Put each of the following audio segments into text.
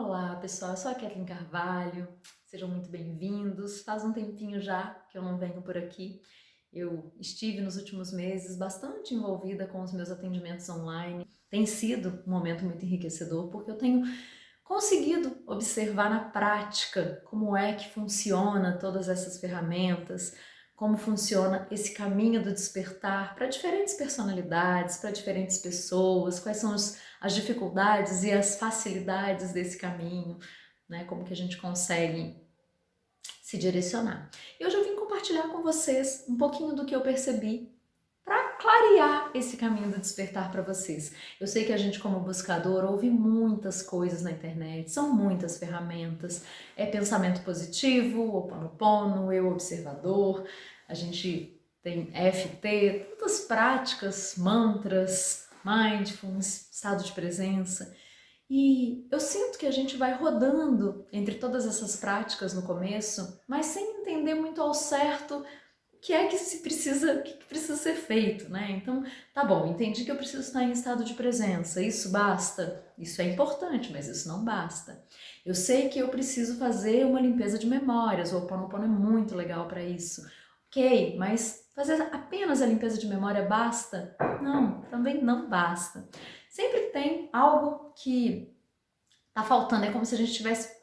Olá, pessoal, eu sou a Kathleen Carvalho, sejam muito bem-vindos. Faz um tempinho já que eu não venho por aqui. Eu estive nos últimos meses bastante envolvida com os meus atendimentos online. Tem sido um momento muito enriquecedor porque eu tenho conseguido observar na prática como é que funciona todas essas ferramentas, como funciona esse caminho do despertar para diferentes personalidades, para diferentes pessoas, quais são as dificuldades e as facilidades desse caminho, né? Como que a gente consegue se direcionar. E hoje eu vim compartilhar com vocês um pouquinho do que eu percebi para clarear esse caminho do despertar para vocês. Eu sei que a gente, como buscador, ouve muitas coisas na internet, são muitas ferramentas. É pensamento positivo, Ho'oponopono, eu observador, a gente tem EFT, tantas práticas, mantras, mindfulness, estado de presença. E eu sinto que a gente vai rodando entre todas essas práticas no começo, mas sem entender muito ao certo o que é que se precisa, o que precisa ser feito, né? Então, tá bom, entendi que eu preciso estar em estado de presença, isso basta? Isso é importante, mas isso não basta. Eu sei que eu preciso fazer uma limpeza de memórias, o Ho'oponopono é muito legal para isso. Ok, mas fazer apenas a limpeza de memória basta? Não, também não basta. Sempre tem algo que tá faltando, é como se a gente estivesse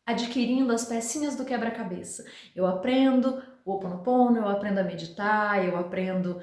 adquirindo as pecinhas do quebra-cabeça. Eu aprendo o Ho'oponopono, eu aprendo a meditar, eu aprendo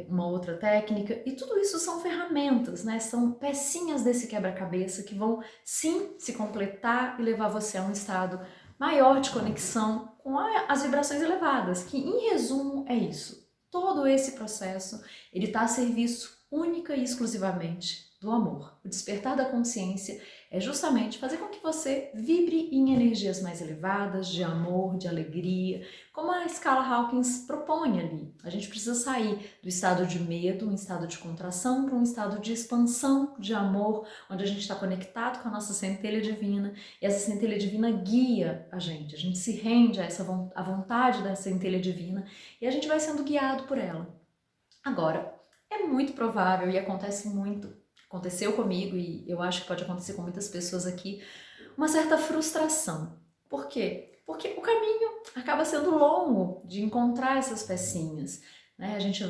uma outra técnica, e tudo isso são ferramentas, né? São pecinhas desse quebra-cabeça que vão sim se completar e levar você a um estado maior de conexão com as vibrações elevadas, que em resumo é isso. Todo esse processo, ele está a serviço única e exclusivamente do amor. O despertar da consciência é justamente fazer com que você vibre em energias mais elevadas, de amor, de alegria, como a escala Hawkins propõe ali. A gente precisa sair do estado de medo, um estado de contração, para um estado de expansão, de amor, onde a gente está conectado com a nossa centelha divina, e essa centelha divina guia a gente se rende a à vontade da centelha divina, e a gente vai sendo guiado por ela. Agora, é muito provável, e aconteceu comigo, e eu acho que pode acontecer com muitas pessoas aqui, uma certa frustração. Por quê? Porque o caminho acaba sendo longo de encontrar essas pecinhas, né? A gente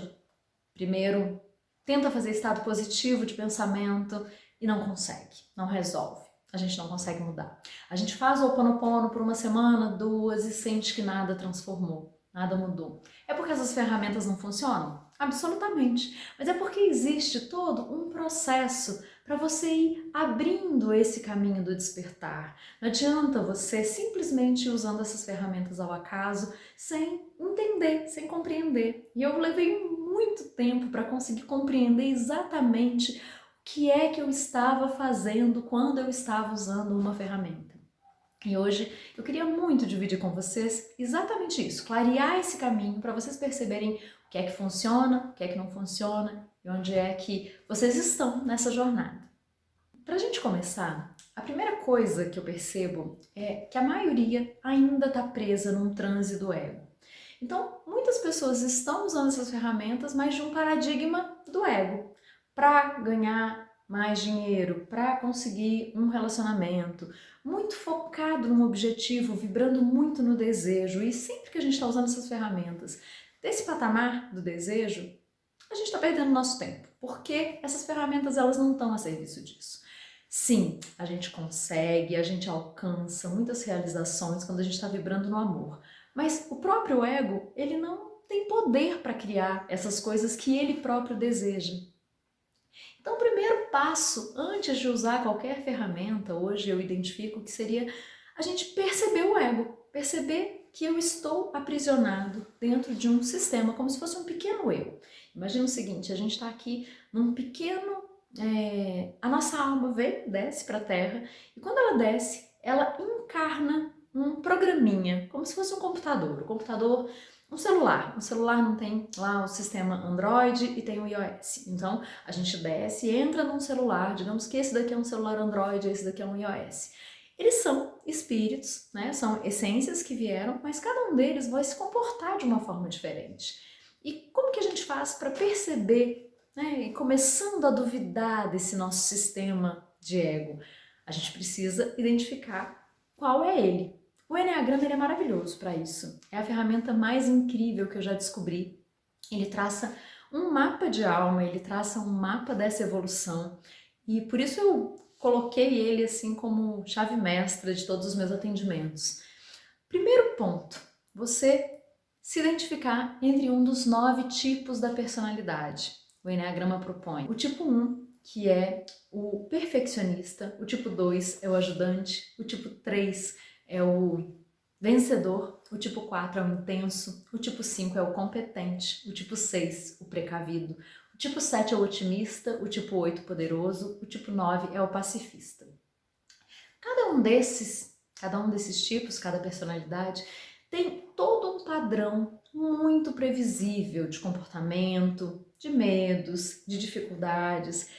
primeiro tenta fazer estado positivo de pensamento e não consegue, não resolve. A gente não consegue mudar. A gente faz o Ho'oponopono por uma semana, duas e sente que nada transformou, nada mudou. É porque essas ferramentas não funcionam? Absolutamente. Mas é porque existe todo um processo para você ir abrindo esse caminho do despertar. Não adianta você simplesmente ir usando essas ferramentas ao acaso sem entender, sem compreender. E eu levei muito tempo para conseguir compreender exatamente o que é que eu estava fazendo quando eu estava usando uma ferramenta. E hoje eu queria muito dividir com vocês exatamente isso, clarear esse caminho para vocês perceberem o que é que funciona, o que é que não funciona e onde é que vocês estão nessa jornada. Para a gente começar, a primeira coisa que eu percebo é que a maioria ainda está presa num transe do ego. Então, muitas pessoas estão usando essas ferramentas, mas de um paradigma do ego, para ganhar mais dinheiro, para conseguir um relacionamento, muito focado num objetivo, vibrando muito no desejo. E sempre que a gente está usando essas ferramentas desse patamar do desejo, a gente está perdendo nosso tempo, porque essas ferramentas elas não estão a serviço disso. Sim, a gente consegue, a gente alcança muitas realizações quando a gente está vibrando no amor. Mas o próprio ego, ele não tem poder para criar essas coisas que ele próprio deseja. Então, o primeiro passo, antes de usar qualquer ferramenta, hoje eu identifico que seria a gente perceber o ego, perceber que eu estou aprisionado dentro de um sistema, como se fosse um pequeno eu. Imagina o seguinte, a gente está aqui num pequeno... a nossa alma vem, desce para a Terra, e quando ela desce, ela encarna um programinha, como se fosse um computador. O computador, um celular não tem lá o sistema Android e tem o iOS. Então, a gente desce e entra num celular, digamos que esse daqui é um celular Android, esse daqui é um iOS. Eles são espíritos, né? São essências que vieram, mas cada um deles vai se comportar de uma forma diferente. E como que a gente faz para perceber, né, e começando a duvidar desse nosso sistema de ego? A gente precisa identificar qual é ele. O Eneagrama ele é maravilhoso para isso. É a ferramenta mais incrível que eu já descobri. Ele traça um mapa de alma, ele traça um mapa dessa evolução. E por isso eu coloquei ele assim como chave mestra de todos os meus atendimentos. Primeiro ponto, você se identificar entre um dos 9 tipos da personalidade. O Eneagrama propõe o tipo 1, que é o perfeccionista, o tipo 2 é o ajudante, o tipo 3 é o vencedor, o tipo 4 é o intenso, o tipo 5 é o competente, o tipo 6 o precavido, o tipo 7 é o otimista, o tipo 8 poderoso, o tipo 9 é o pacifista. Cada um desses tipos, cada personalidade, tem todo um padrão muito previsível de comportamento, de medos, de dificuldades.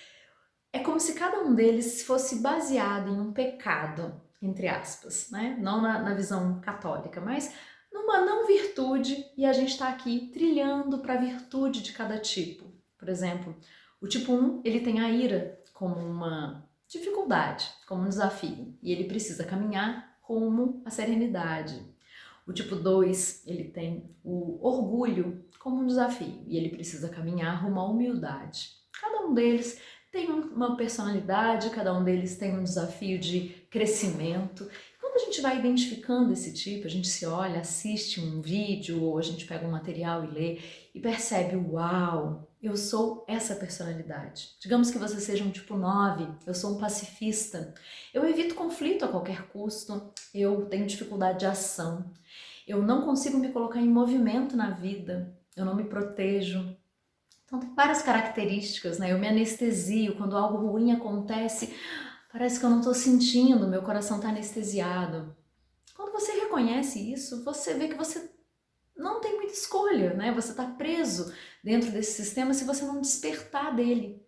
É como se cada um deles fosse baseado em um pecado, entre aspas, né? Não na visão católica, mas numa não virtude, e a gente está aqui trilhando para a virtude de cada tipo. Por exemplo, o tipo 1, ele tem a ira como uma dificuldade, como um desafio, e ele precisa caminhar rumo à serenidade. O tipo 2, ele tem o orgulho como um desafio, e ele precisa caminhar rumo à humildade. Cada um deles tem uma personalidade, cada um deles tem um desafio de crescimento. Quando a gente vai identificando esse tipo, a gente se olha, assiste um vídeo ou a gente pega um material e lê e percebe, uau, eu sou essa personalidade. Digamos que você seja um tipo 9, eu sou um pacifista. Eu evito conflito a qualquer custo, eu tenho dificuldade de ação, eu não consigo me colocar em movimento na vida, eu não me protejo. Então tem várias características, né? Eu me anestesio quando algo ruim acontece, parece que eu não estou sentindo, meu coração está anestesiado. Quando você reconhece isso, você vê que você não tem muita escolha, né? Você está preso dentro desse sistema se você não despertar dele.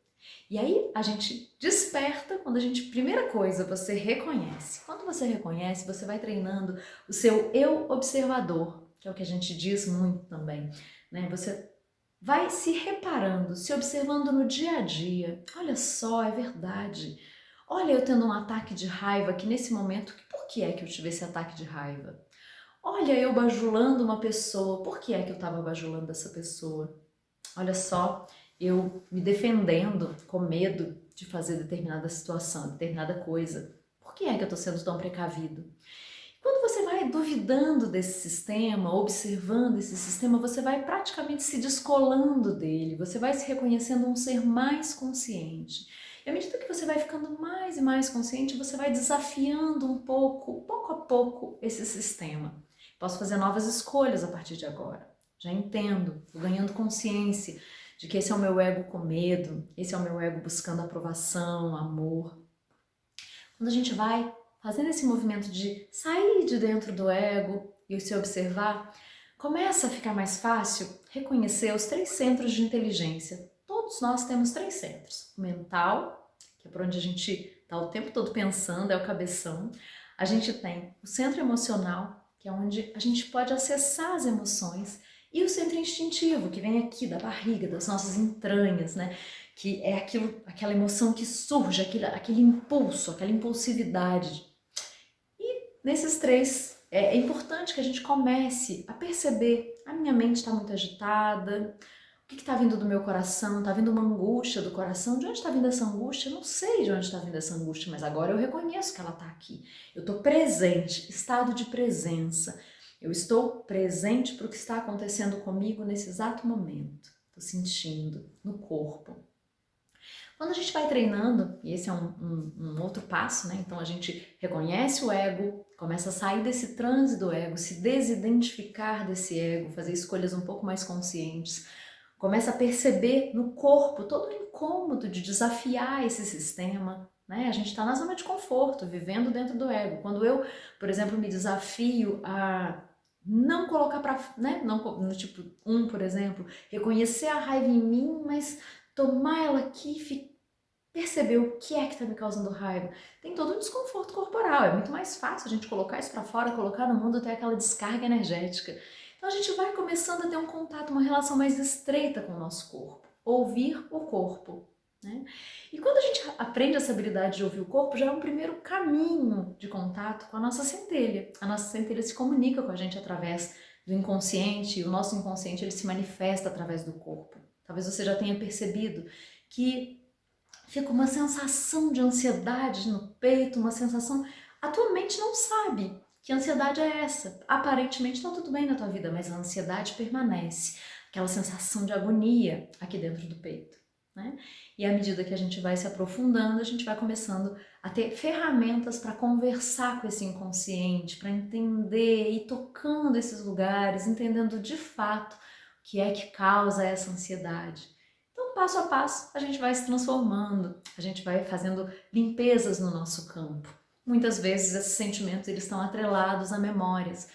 E aí a gente desperta quando a gente, primeira coisa, você reconhece. Quando você reconhece, você vai treinando o seu eu observador, que é o que a gente diz muito também, né? Você vai se reparando, se observando no dia a dia. Olha só, é verdade. Olha, eu tendo um ataque de raiva aqui nesse momento, por que é que eu tive esse ataque de raiva? Olha, eu bajulando uma pessoa, por que é que eu estava bajulando essa pessoa? Olha só, eu me defendendo com medo de fazer determinada situação, determinada coisa. Por que é que eu estou sendo tão precavido? Quando você vai duvidando desse sistema, observando esse sistema, você vai praticamente se descolando dele, você vai se reconhecendo um ser mais consciente. E à medida que você vai ficando mais e mais consciente, você vai desafiando um pouco, pouco a pouco, esse sistema. Posso fazer novas escolhas a partir de agora. Já entendo, estou ganhando consciência de que esse é o meu ego com medo, esse é o meu ego buscando aprovação, amor. Quando a gente vai fazendo esse movimento de sair de dentro do ego e se observar, começa a ficar mais fácil reconhecer os 3 centros de inteligência. Todos nós temos 3 centros. O mental, que é por onde a gente está o tempo todo pensando, é o cabeção. A gente tem o centro emocional, que é onde a gente pode acessar as emoções. E o centro instintivo, que vem aqui da barriga, das nossas entranhas, né? Que é aquela emoção que surge, aquele impulso, aquela impulsividade. E nesses 3, é importante que a gente comece a perceber, a minha mente está muito agitada, o que está vindo do meu coração? Está vindo uma angústia do coração? De onde está vindo essa angústia? Eu não sei de onde está vindo essa angústia, mas agora eu reconheço que ela está aqui. Eu estou presente, estado de presença. Eu estou presente para o que está acontecendo comigo nesse exato momento. Estou sentindo no corpo. Quando a gente vai treinando, e esse é um outro passo, né? Então a gente reconhece o ego, começa a sair desse transe do ego, se desidentificar desse ego, fazer escolhas um pouco mais conscientes, começa a perceber no corpo todo o incômodo de desafiar esse sistema, né? A gente está na zona de conforto, vivendo dentro do ego. Quando eu, por exemplo, me desafio a não colocar para, né? Não, no tipo 1, por exemplo, reconhecer a raiva em mim, mas tomar ela aqui e perceber o que é que está me causando raiva. Tem todo um desconforto corporal, é muito mais fácil a gente colocar isso para fora, colocar no mundo, ter aquela descarga energética. Então a gente vai começando a ter um contato, uma relação mais estreita com o nosso corpo. Ouvir o corpo. né? E quando a gente aprende essa habilidade de ouvir o corpo, já é um primeiro caminho de contato com a nossa centelha. A nossa centelha se comunica com a gente através do inconsciente, e o nosso inconsciente ele se manifesta através do corpo. Talvez você já tenha percebido que fica uma sensação de ansiedade no peito, uma sensação... A tua mente não sabe que ansiedade é essa. Aparentemente está tudo bem na tua vida, mas a ansiedade permanece. Aquela sensação de agonia aqui dentro do peito, né? E à medida que a gente vai se aprofundando, a gente vai começando a ter ferramentas para conversar com esse inconsciente, para entender e tocando esses lugares, entendendo de fato o que é que causa essa ansiedade. Então, passo a passo, a gente vai se transformando, a gente vai fazendo limpezas no nosso campo. Muitas vezes esses sentimentos eles estão atrelados a memórias.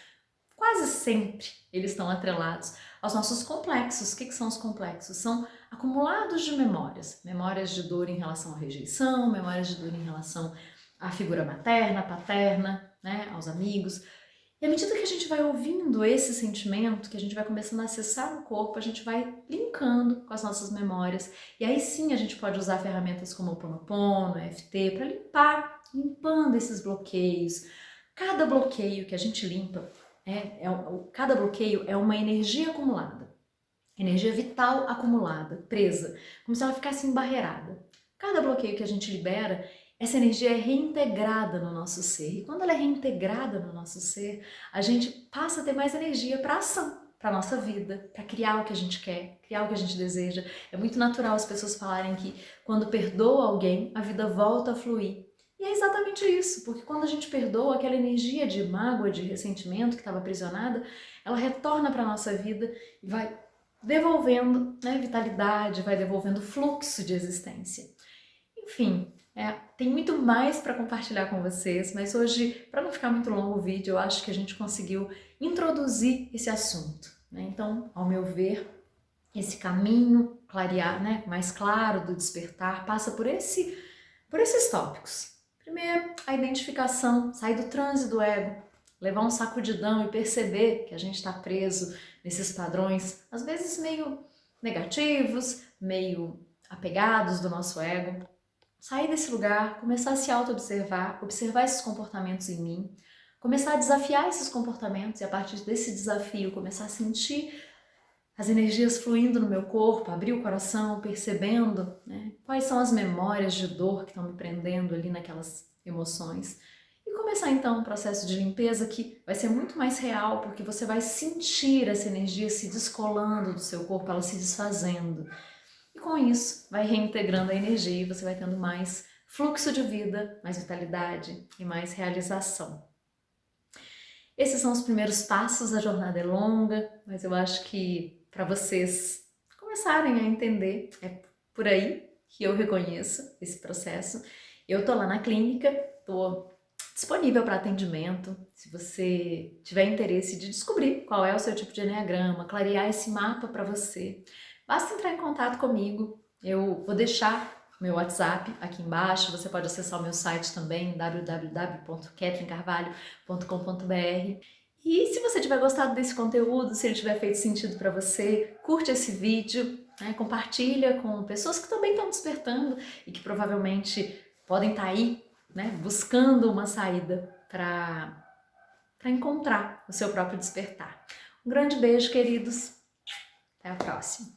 Quase sempre eles estão atrelados aos nossos complexos. O que são os complexos? São acumulados de memórias. Memórias de dor em relação à rejeição, memórias de dor em relação à figura materna, paterna, né, aos amigos. E à medida que a gente vai ouvindo esse sentimento, que a gente vai começando a acessar o corpo, a gente vai linkando com as nossas memórias. E aí sim a gente pode usar ferramentas como o Ho'oponopono, EFT, para limpando esses bloqueios. Cada bloqueio que a gente limpa, cada bloqueio é uma energia acumulada. Energia vital acumulada, presa, como se ela ficasse embarreirada. Cada bloqueio que a gente libera, essa energia é reintegrada no nosso ser. E quando ela é reintegrada no nosso ser, a gente passa a ter mais energia para ação, para a nossa vida, para criar o que a gente quer, criar o que a gente deseja. É muito natural as pessoas falarem que quando perdoa alguém, a vida volta a fluir. E é exatamente isso, porque quando a gente perdoa, aquela energia de mágoa, de ressentimento que estava aprisionada, ela retorna para a nossa vida e vai devolvendo, né, vitalidade, vai devolvendo fluxo de existência. Enfim, tem muito mais para compartilhar com vocês, mas hoje, para não ficar muito longo o vídeo, eu acho que a gente conseguiu introduzir esse assunto, né? Então, ao meu ver, esse caminho clarear, né, mais claro do despertar passa por esses tópicos. Primeiro, a identificação, sair do transe do ego, levar um sacudidão e perceber que a gente está preso nesses padrões, às vezes meio negativos, meio apegados do nosso ego. Sair desse lugar, começar a se auto-observar, observar esses comportamentos em mim, começar a desafiar esses comportamentos e a partir desse desafio começar a sentir as energias fluindo no meu corpo, abrir o coração, percebendo, né, quais são as memórias de dor que estão me prendendo ali naquelas emoções. E começar então um processo de limpeza que vai ser muito mais real, porque você vai sentir essa energia se descolando do seu corpo, ela se desfazendo. E com isso, vai reintegrando a energia e você vai tendo mais fluxo de vida, mais vitalidade e mais realização. Esses são os primeiros passos, a jornada é longa, mas eu acho que para vocês começarem a entender, é por aí que eu reconheço esse processo. Eu tô lá na clínica, tô disponível para atendimento, se você tiver interesse de descobrir qual é o seu tipo de eneagrama, clarear esse mapa para você, basta entrar em contato comigo, eu vou deixar meu WhatsApp aqui embaixo, você pode acessar o meu site também, www.ketlincarvalho.com.br. E se você tiver gostado desse conteúdo, se ele tiver feito sentido para você, curte esse vídeo, né? Compartilha com pessoas que também estão despertando e que provavelmente podem estar aí, né, buscando uma saída para encontrar o seu próprio despertar. Um grande beijo, queridos. Até a próxima.